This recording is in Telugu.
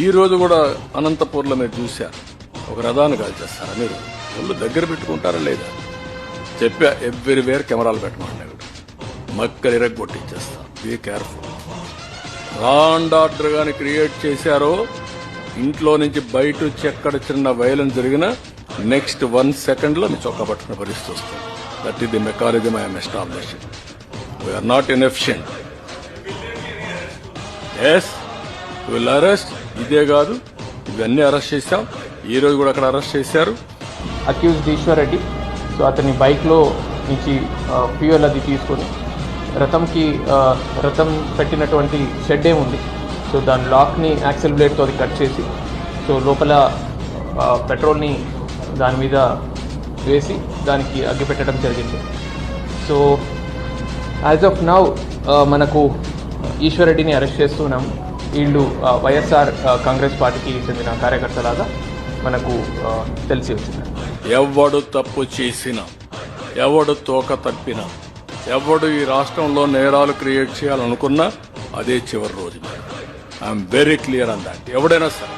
ఈ రోజు కూడా అనంతపూర్లో మీరు చూశారు, ఒక రథాన్ని కాల్చేస్తారా మీరు? ఒళ్ళు దగ్గర పెట్టుకుంటారా లేదా? చెప్పా, ఎవ్రీవేర్ కెమెరాలు పెట్టమన్నాడు. మక్కలు ఇరగొట్టించేస్తా. Be careful. Law and order గాని క్రియేట్ చేశారో, ఇంట్లో నుంచి బయట వచ్చి ఎక్కడ చిన్న వైలెన్స్ జరిగినా నెక్స్ట్ 1 సెకండ్ లో మీ చొక్కా పట్టుకునే పరిస్థితి వస్తుంది. That is the mechanism I'm establishing. We are not inefficient. Yes, will arrest. ఇదే కాదు, ఇవన్నీ అరెస్ట్ చేశాం. ఈ రోజు కూడా అక్కడ అరెస్ట్ చేశారు. అక్యూజ్డ్ ఈశ్వర్ రెడ్డి. సో అతని బైక్లో నుంచి ఫ్యూయల్ అది తీసుకొని రథం పెట్టినటువంటి షెడ్ ఏముంది, సో దాని లాక్ని యాక్సెల్ బ్లేడ్తో అది కట్ చేసి, సో లోపల పెట్రోల్ని దాని మీద వేసి దానికి అగ్గి పెట్టడం జరిగింది. సో యాజ్ ఆఫ్ నౌ మనకు ఈశ్వర్ రెడ్డిని అరెస్ట్ చేస్తున్నాము. వీళ్ళు వైఎస్ఆర్ కాంగ్రెస్ పార్టీకి చెందిన కార్యకర్తలాగా మనకు తెలిసి వచ్చింది. ఎవడు తప్పు చేసినా, ఎవడు తోక తప్పినా, ఎవడు ఈ రాష్ట్రంలో నేరాలు క్రియేట్ చేయాలనుకున్నా అదే చివరి రోజు. I'm very clear on that. ఎవడైనా సరే